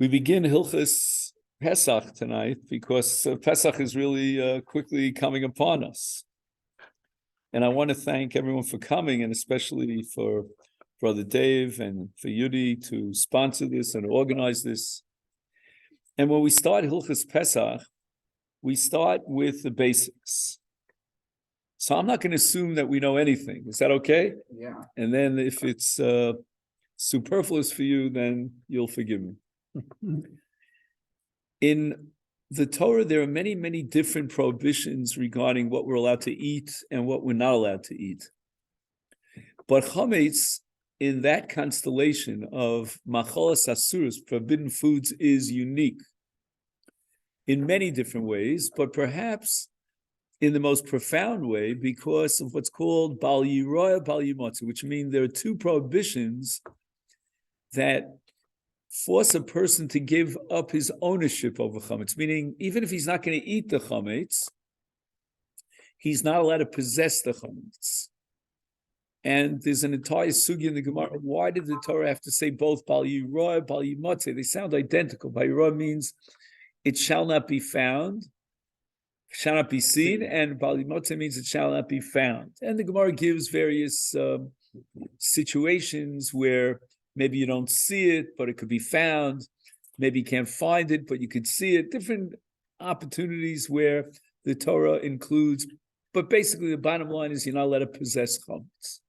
We begin Hilchas Pesach tonight because Pesach is really quickly coming upon us. And I want to thank everyone for coming, and especially for Brother Dave and for Yudi to sponsor this and organize this. And when we start Hilchas Pesach, we start with the basics. So I'm not going to assume that we know anything. Is that okay? Yeah. And then if it's superfluous for you, then you'll forgive me. In the Torah, there are many, many different prohibitions regarding what we're allowed to eat and what we're not allowed to eat. But chametz, in that constellation of macholas asuros, forbidden foods, is unique in many different ways, but perhaps in the most profound way because of what's called bal yiroya, bal yimotzi, which means there are two prohibitions that force a person to give up his ownership over chametz, meaning even if he's not going to eat the chametz, he's not allowed to possess the chametz. And there's an entire sugi in the Gemara. Why did the Torah have to say both bal yiroya, bal yimotzi? They sound identical. Bal yiroya means it shall not be found, shall not be seen, and bal yimotzi means it shall not be found. And the Gemara gives various situations where maybe you don't see it, but it could be found. Maybe you can't find it, but you could see it. Different opportunities where the Torah includes, but basically the bottom line is you're not allowed to possess chametz.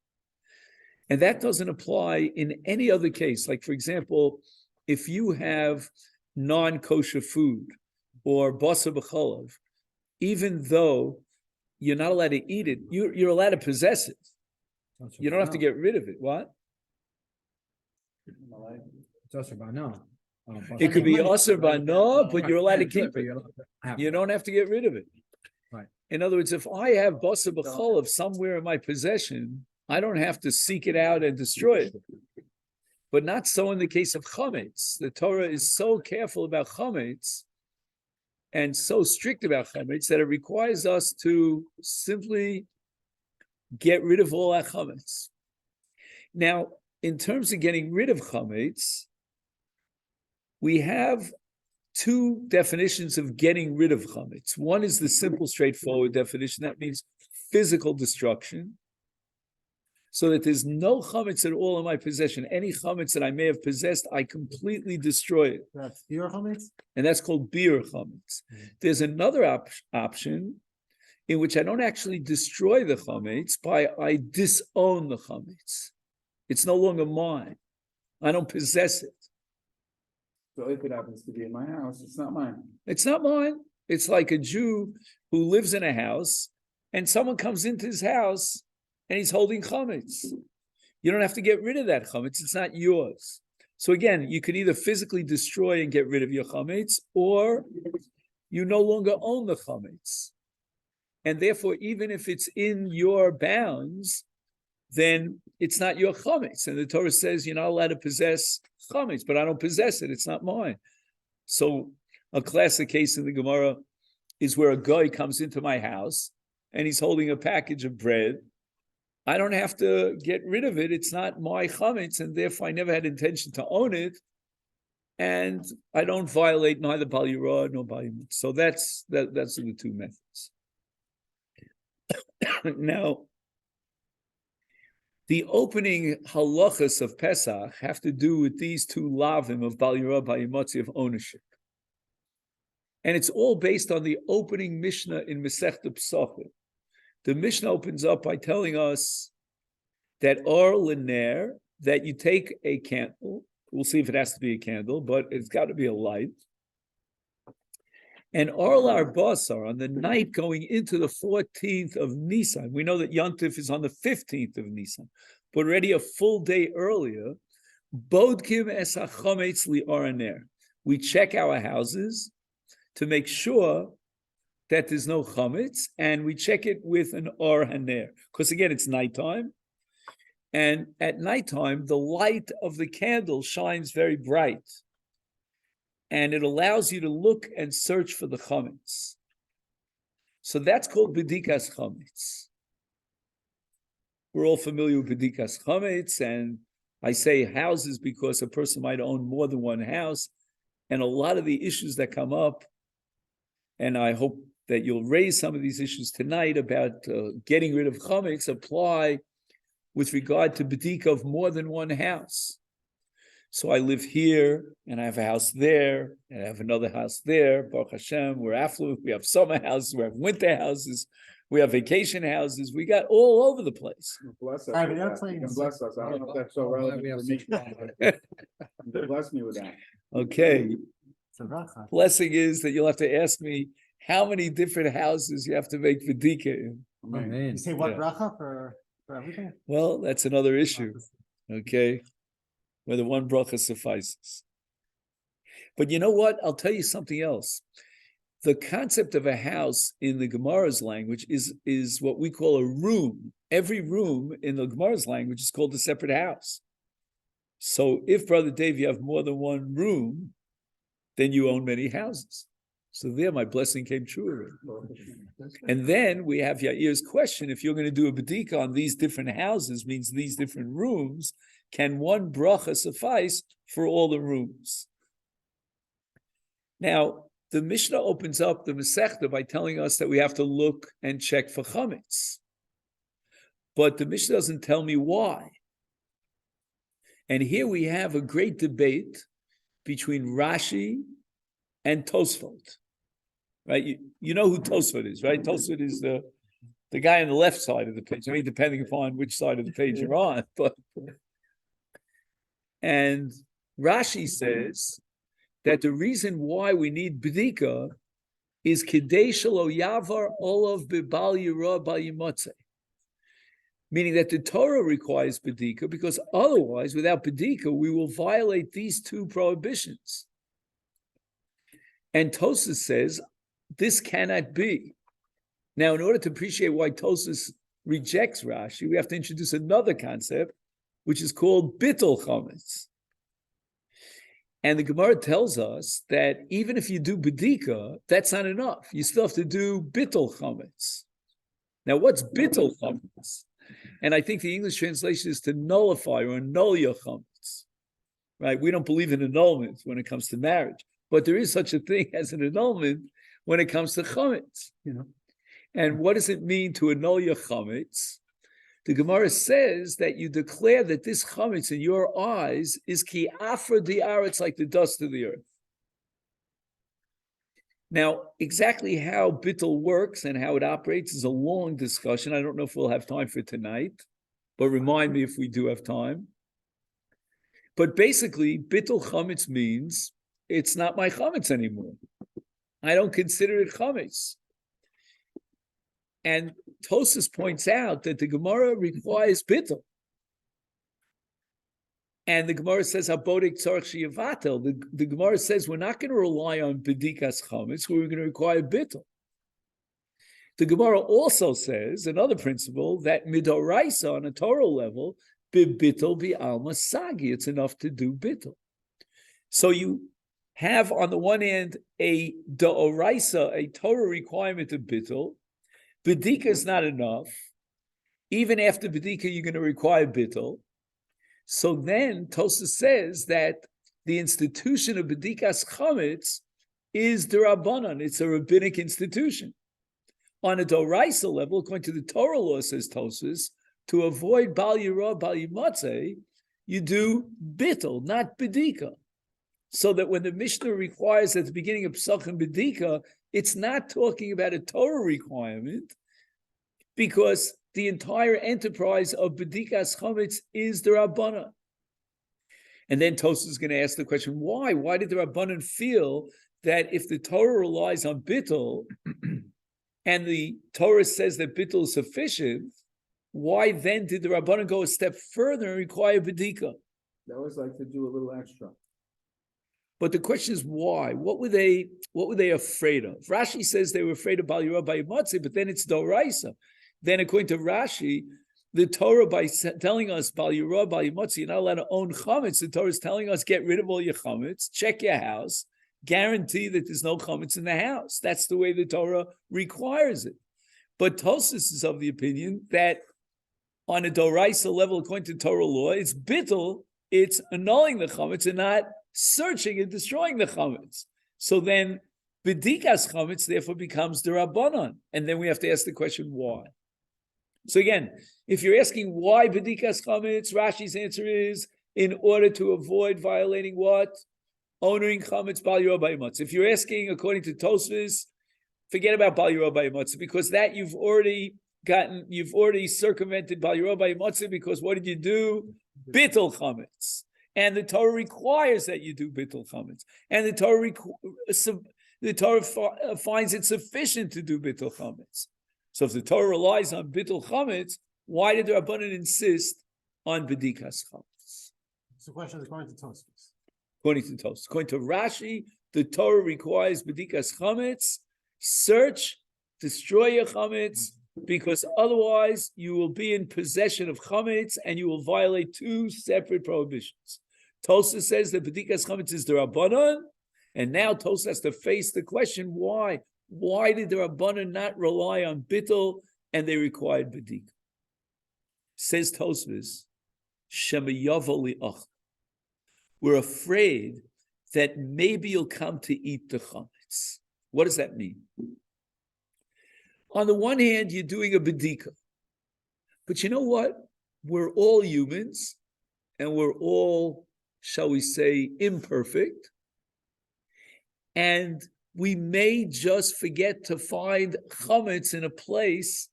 And that doesn't apply in any other case. Like, for example, if you have non-kosher food or basar b'chalav, even though you're not allowed to eat it, you're allowed to possess it. You don't have to get rid of it. What? It's also by no. It could be asur by no, but you're allowed to keep it. You don't have to get rid of it. Right. In other words, if I have basar b'chalav somewhere in my possession, I don't have to seek it out and destroy it. But not so in the case of chametz. The Torah is so careful about chametz and so strict about chametz that it requires us to simply get rid of all our chametz. Now, in terms of getting rid of chametz, we have two definitions of getting rid of chametz. One is the simple, straightforward definition. That means physical destruction, so that there's no chametz at all in my possession. Any chametz that I may have possessed, I completely destroy it. That's pure chametz? And that's called bir chametz. There's another option in which I don't actually destroy the chametz, I disown the chametz. It's no longer mine. I don't possess it. So if it happens to be in my house, it's not mine. It's not mine. It's like a Jew who lives in a house and someone comes into his house and he's holding chametz. You don't have to get rid of that chametz. It's not yours. So again, you could either physically destroy and get rid of your chametz, or you no longer own the chametz. And therefore, even if it's in your bounds, then it's not your chametz. And the Torah says you're not allowed to possess chametz, but I don't possess it. It's not mine. So a classic case in the Gemara is where a guy comes into my house and he's holding a package of bread. I don't have to get rid of it. It's not my chametz, and therefore I never had intention to own it. And I don't violate neither bal yirah nor bal yimotzi. So that's the two methods. Now, the opening halachas of Pesach have to do with these two lavim of bal yirah, bal yimotzi, of ownership. And it's all based on the opening Mishnah in Masechta Pesachim. The Mishnah opens up by telling us that or l'ner, that you take a candle. We'll see if it has to be a candle, but it's got to be a light. And Orlar Basar, on the night going into the 14th of Nisan, we know that Yontif is on the 15th of Nisan, but already a full day earlier, Bodkim es hachametz li oraner. We check our houses to make sure that there's no chametz, and we check it with an or haner. Because again, it's nighttime, and at nighttime, the light of the candle shines very bright. And it allows you to look and search for the chametz. So that's called Bedikas Chametz. We're all familiar with Bedikas Chametz, and I say houses because a person might own more than one house. And a lot of the issues that come up, and I hope that you'll raise some of these issues tonight about getting rid of chametz, apply with regard to bedika of more than one house. So I live here, and I have a house there, and I have another house there. Baruch Hashem, we're affluent. We have summer houses, we have winter houses, we have vacation houses. We got all over the place. Bless us. I have with an that. airplane. You can bless us. I don't know if that's so relevant for me. Bless me with that. Okay. It's a bracha. Blessing is that you'll have to ask me how many different houses you have to make Bedikas in. Amen. You say what Yeah. bracha for everything? Well, that's another issue. Okay. Whether one bracha suffices. But you know what? I'll tell you something else. The concept of a house in the Gemara's language is what we call a room. Every room in the Gemara's language is called a separate house. So if, Brother Dave, you have more than one room, then you own many houses. So there, my blessing came true already. And then we have Yair's question: if you're going to do a bedika on these different houses, means these different rooms, can one bracha suffice for all the rooms? Now, the Mishnah opens up the Masechta by telling us that we have to look and check for chametz. But the Mishnah doesn't tell me why. And here we have a great debate between Rashi and Tosfot. Right? You know who Tosfot is, right? Tosfot is the guy on the left side of the page. I mean, depending upon which side of the page you're on. And Rashi says that the reason why we need bedika is kidei shelo yavar olav bibal yira bal yimotzei, meaning that the Torah requires bedika because otherwise, without bedika, we will violate these two prohibitions. And Tosas says this cannot be. Now, in order to appreciate why Tosas rejects Rashi, we have to introduce another concept, which is called bittul chametz. And the Gemara tells us that even if you do bedika, that's not enough. You still have to do bittul chametz. Now, what's bittul chametz? And I think the English translation is to nullify or annul your chametz. Right? We don't believe in annulment when it comes to marriage, but there is such a thing as an annulment when it comes to chametz. You know, and what does it mean to annul your chametz? The Gemara says that you declare that this chametz in your eyes is ki afra di'aretz, like the dust of the earth. Now, exactly how bittul works and how it operates is a long discussion. I don't know if we'll have time for tonight, but remind me if we do have time. But basically, bittul chametz means it's not my chametz anymore. I don't consider it chametz. And Tosas points out that the Gemara requires bittul. And the Gemara says, "Habodek tzarich sheyivatel." The Gemara says we're not going to rely on bedikas chametz. We're going to require bittul. The Gemara also says another principle that midoraisa on a Torah level, bibittul bi'alma sagi. It's enough to do bittul. So you have on the one hand a deoraisa, a Torah requirement of bittul. Bedika is not enough. Even after bedika, you're going to require bittul. So then Tosas says that the institution of Bedikas Chametz is D'Rabbanan. It's a rabbinic institution. On a Doraisa level, according to the Torah law, says Tosas, to avoid Bal Yirah, Bal Yimatzeh, you do bittul, not bedika. So that when the Mishnah requires at the beginning of Psachim bedika, it's not talking about a Torah requirement, because the entire enterprise of Bedikas Chametz is the Rabbanan. And then Tosas is going to ask the question, why? Why did the Rabbanan feel that if the Torah relies on bittul, and the Torah says that bittul is sufficient, why then did the Rabbanan go a step further and require bedika? They always like to do a little extra. But the question is why? What were they afraid of? Rashi says they were afraid of Bal Yirah Bal Yimatzeh, but then it's Doraisa. Then according to Rashi, the Torah, by telling us Bal Yirah Bal Yimatzeh, you're not allowed to own chametz. The Torah is telling us get rid of all your chametz, check your house, guarantee that there's no chametz in the house. That's the way the Torah requires it. But Tosas is of the opinion that on a Doraisa level, according to Torah law, it's bittul, it's annulling the chametz and not searching and destroying the chametz. So then Bedikas Chametz therefore becomes the Rabbanon. And then we have to ask the question, why? So again, if you're asking why Bedikas Chametz, Rashi's answer is in order to avoid violating what? Honoring Chametz Bal Yorah B'Imotza. If you're asking according to Tosfos, forget about Bal Yorah B'Imotza, because that you've already circumvented Bal Yorah B'Imotza, because what did you do? Bittul Chametz. And the Torah requires that you do Bittul Chametz. And the Torah finds it sufficient to do Bittul Chametz. So if the Torah relies on Bittul Chametz, why did the Rabbanan insist on Bedikas Chametz? So the question is according to Tosfos. According to Tosfos. According to Rashi, the Torah requires Bedikas Chametz, search, destroy your Chametz, because otherwise you will be in possession of Chametz and you will violate two separate prohibitions. Tosfos says that Bedikas Chametz is the Rabbanan, and now Tosfos has to face the question, why? Why did the Rabbanan not rely on Bittul and they required Bedika? Says Tosfos, Shemayavo li'ach. We're afraid that maybe you'll come to eat the chametz. What does that mean? On the one hand, you're doing a bedika. But you know what? We're all humans, and we're all, shall we say, imperfect. And we may just forget to find chametz in a place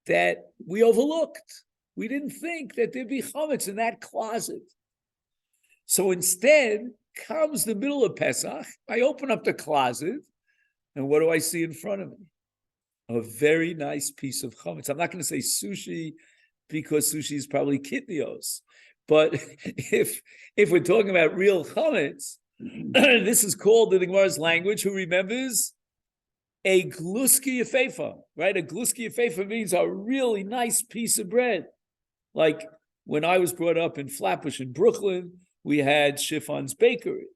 that we overlooked. We didn't think that there'd be chametz in that closet. So instead, comes the middle of Pesach, I open up the closet, and what do I see in front of me? A very nice piece of chametz. I'm not going to say sushi, because sushi is probably kitnios. But if we're talking about real chametz, this is called, in the Gemara's language, who remembers? A gluski yefefa, right? A gluski yefefa means a really nice piece of bread. Like when I was brought up in Flatbush in Brooklyn, we had Chiffon's Bakery.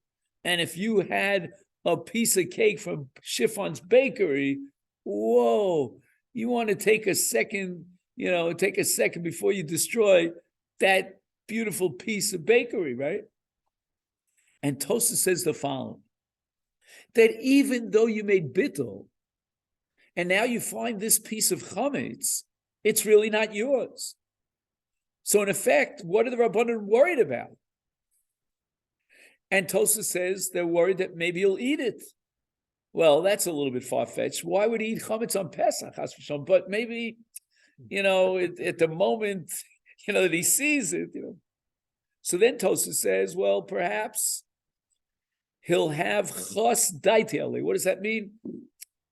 And if you had a piece of cake from Chiffon's Bakery, whoa, you want to take a second before you destroy that beautiful piece of bakery, right? And Tosfos says the following, that even though you made bittul, and now you find this piece of chametz, it's really not yours. So in effect, what are the Rabbanan worried about? And Tosfos says they're worried that maybe you'll eat it. Well, that's a little bit far-fetched. Why would he eat chametz on Pesach? But maybe, at the moment, that he sees it, So then Tosfos says, well, perhaps he'll have chos daiteli. What does that mean?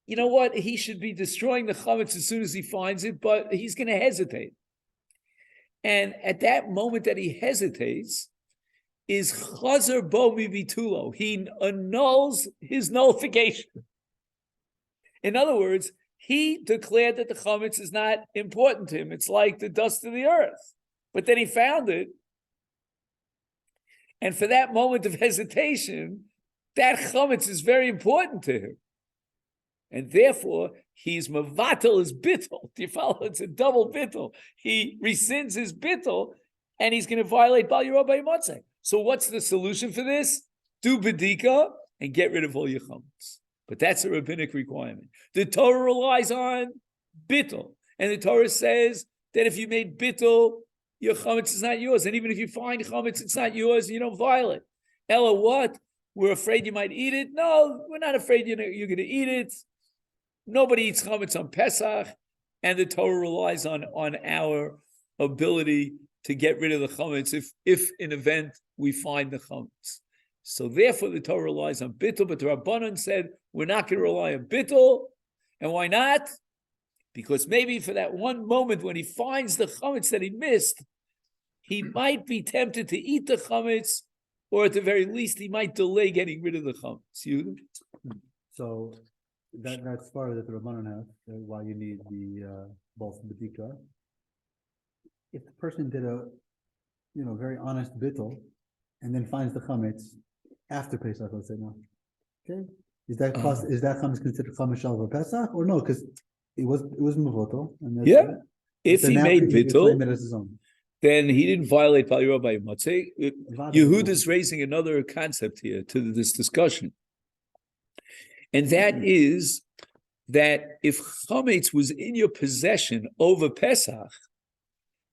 You know what? He should be destroying the chametz as soon as he finds it, but he's going to hesitate. And at that moment that he hesitates, is chazer bo mibitulo. He annuls his nullification. In other words, he declared that the chametz is not important to him. It's like the dust of the earth. But then he found it. And for that moment of hesitation, that chametz is very important to him. And therefore, he's mavatal his bittul. Do you follow? It's a double bittul. He rescinds his bittul, and he's going to violate Bal Yorah B'Imotza. So what's the solution for this? Do bedika and get rid of all your chametz. But that's a rabbinic requirement. The Torah relies on bittul. And the Torah says that if you made bittul, your chametz is not yours. And even if you find chametz, it's not yours, and you don't violate. Ella, what? We're afraid you might eat it? No, we're not afraid you're going to eat it. Nobody eats chametz on Pesach. And the Torah relies on our ability to get rid of the chametz if in event we find the chametz. So therefore the Torah relies on bittul, but the Rabbanan said we're not going to rely on bittul. And why not? Because maybe for that one moment when he finds the chametz that he missed, he might be tempted to eat the chametz, or at the very least he might delay getting rid of the chametz. So that's part that the Rabbanan have, why you need the both bedika. If the person did a very honest bittul and then finds the chametz after Pesach, let's say now, okay, is that chametz considered chametz shal for Pesach or no? Because it was mevotel. Yeah, if he made bittul, then he didn't violate Bal Yirah by Matzeh. Vada Yehuda's raising another concept here to this discussion. And that is that if chametz was in your possession over Pesach,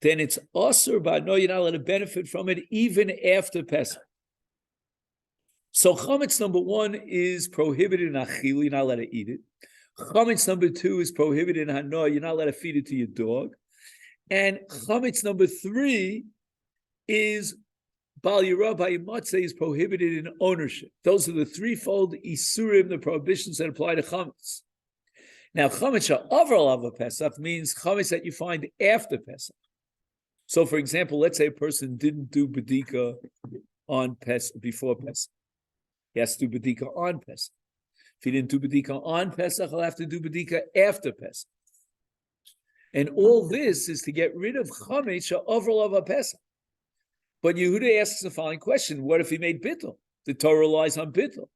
then it's asur, but no, you're not allowed to benefit from it even after Pesach. So chametz number one is prohibited in achili, you're not allowed to eat it. Chametz number two is prohibited in hanoah, you're not allowed to feed it to your dog. And chametz number three is Bal Yirah by Matzeh is prohibited in ownership. Those are the threefold isurim, the prohibitions that apply to chametz. Now, chametz sha'avar Pesach means chametz that you find after Pesach. So, for example, let's say a person didn't do bedika on Pesach before Pesach. He has to do bedika on Pesach. If he didn't do bedika on Pesach, he'll have to do bedika after Pesach. And all this is to get rid of chametz sha'avar Pesach. But Yehuda asks the following question: what if he made bittul? The Torah relies on bittul.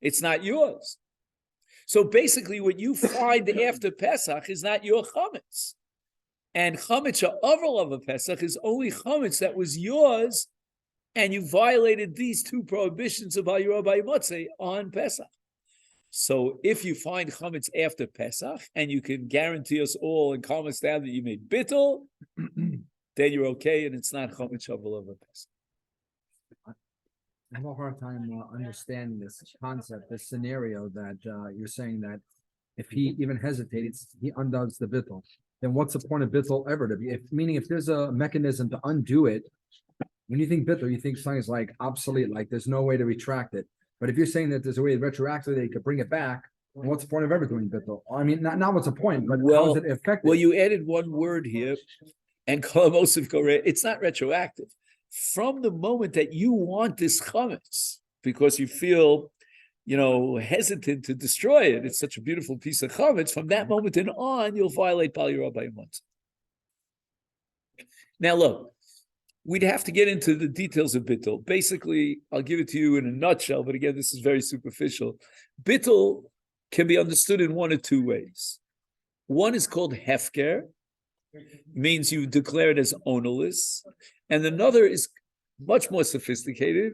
It's not yours. So basically, what you find after Pesach is not your chametz. And chametz sha'avar Pesach is only chametz that was yours, and you violated these two prohibitions of Bal Yirah by Matzeh on Pesach. So if you find chametz after Pesach, and you can guarantee us all and calm us down that you made bittul, then you're okay, and it's not chametz sha'avar Pesach. I have a hard time understanding this concept, this scenario that you're saying that if he even hesitates, he undoes the bittul. Then what's the point of bittul ever to be? Meaning, if there's a mechanism to undo it, when you think bittul, you think something's like obsolete, like there's no way to retract it. But if you're saying that there's a way retroactively that you could bring it back, then what's the point of ever doing bittul? I mean, not what's the point, but how is it effective? Well, you added one word here, and it's not retroactive. From the moment that you want this chametz, because you feel, hesitant to destroy it, it's such a beautiful piece of chametz, from that moment and on, you'll violate Bal Yirah by Matzeh. Now look, we'd have to get into the details of bittul. Basically, I'll give it to you in a nutshell, but again, this is very superficial. Bittul can be understood in one of two ways. One is called hefker, means you declare it as ownerless, and another is much more sophisticated,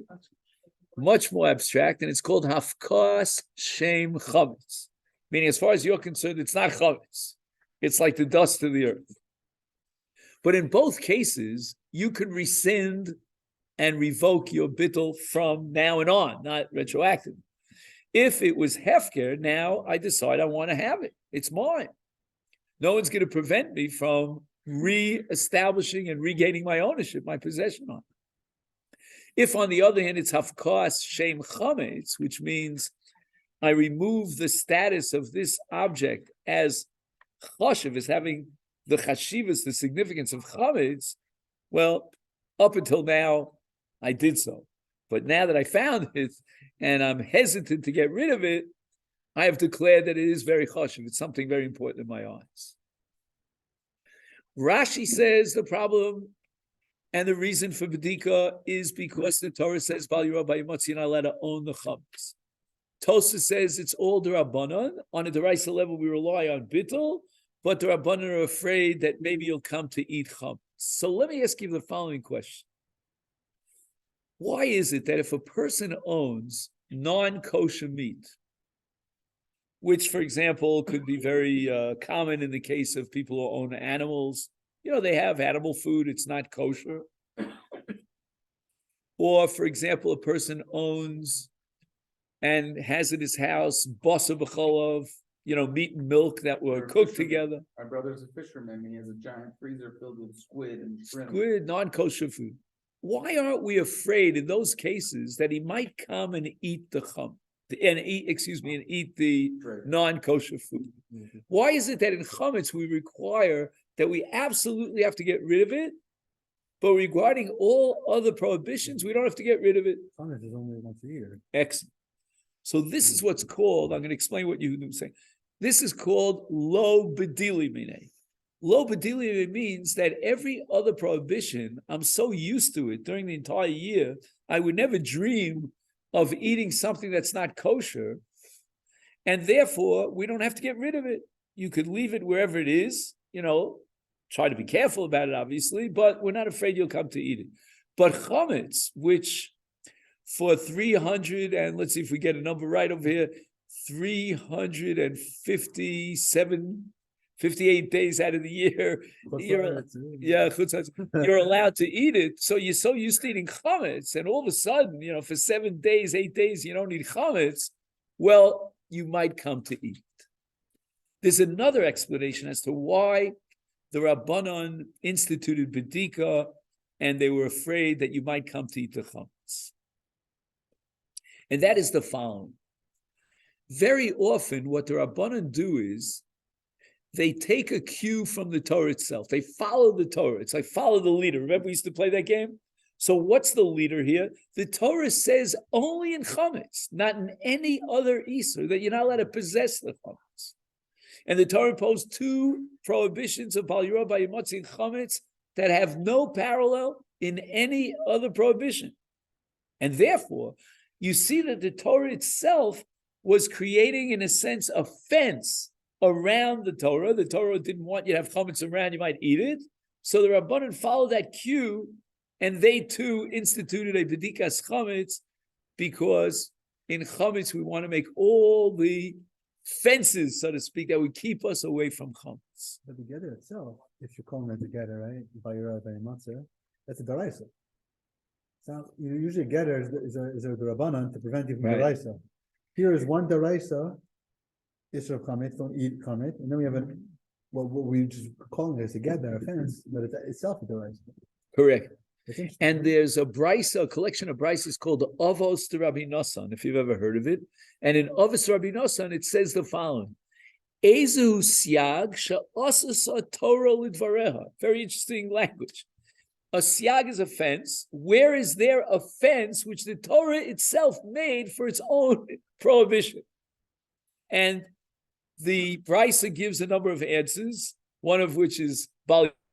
much more abstract, and it's called hafkas shem chametz, meaning as far as you're concerned, it's not chametz. It's like the dust of the earth. But in both cases, you can rescind and revoke your bittul from now and on, not retroactive. If it was hefker, now I decide I want to have it. It's mine. No one's going to prevent me from re-establishing and regaining my ownership, my possession on it. If, on the other hand, it's hafkas shem chametz, which means I remove the status of this object as chashiv, as having the chashivas, the significance of chametz, well, up until now, I did so. But now that I found it, and I'm hesitant to get rid of it, I have declared that it is very chashiv. It's something very important in my eyes. Rashi says the problem and the reason for Bedika is because the Torah says, Bal Yirah by Matzeh, you're not allowed to own the chametz. Tosa says it's all D'Rabbanan. On a D'Oraisa level, we rely on bittul, but the Rabbanan are afraid that maybe you'll come to eat chametz. So let me ask you the following question. Why is it that if a person owns non-kosher meat, which, for example, could be very common in the case of people who own animals. They have animal food, it's not kosher. Or, for example, a person owns and has in his house basa b'cholov, meat and milk that were cooked together. My brother's a fisherman, he has a giant freezer filled with squid and shrimp. Squid, non-kosher food. Why aren't we afraid in those cases that he might come and eat the chametz? And eat the non-kosher food. Mm-hmm. Why is it that in chametz we require that we absolutely have to get rid of it, but regarding all other prohibitions, we don't have to get rid of it? Chametz is only once a year. Excellent. So this is what's called, I'm going to explain what you were saying. This is called lo bedili minei. Lo bedili means that every other prohibition, I'm so used to it during the entire year, I would never dream of eating something that's not kosher, and therefore we don't have to get rid of it. You could leave it wherever it is, try to be careful about it, obviously, but we're not afraid you'll come to eat it. But chametz, which for 300, and let's see if we get a number right over here, 58 days out of the year, you're allowed to eat it. So you're so used to eating chametz, and all of a sudden, for 7 days, 8 days, you don't eat chametz. Well, you might come to eat. There's another explanation as to why the Rabbanon instituted Bedika, and they were afraid that you might come to eat the chametz. And that is the following. Very often, what the Rabbanon do is they take a cue from the Torah itself. They follow the Torah. It's like follow the leader. Remember we used to play that game? So what's the leader here? The Torah says only in chametz, not in any other Isur, that you're not allowed to possess the chametz. And the Torah imposed 2 prohibitions of Bal Yorah B'Yimotzi and chametz that have no parallel in any other prohibition. And therefore, you see that the Torah itself was creating, in a sense, a fence around the Torah. The Torah didn't want you to have chametz around, you might eat it. So the Rabbanan followed that cue, and they too instituted a Bedikas Chametz, because in chametz we want to make all the fences, so to speak, that would keep us away from chametz. But the gather itself, if you're calling it the gather, right, by your matzah, that's a daraisa. So usually gather is a Rabbanan to prevent you from Right. daraisa. Here is one daraisa, Isra chametz, don't eat chametz, and then we have what we just calling it as a gather, a fence, but it's itself a daraisa. Correct. It's interesting. And there's a collection of brises called the Avos de Rabbi Nosson, if you've ever heard of it. And in Avos Rabbi Nosson, it says the following: Ezu siag she'asasa Torah lidvareha. Very interesting language. A siag is a fence. Where is there a fence which the Torah itself made for its own prohibition? And the brisa gives a number of answers, one of which is Bal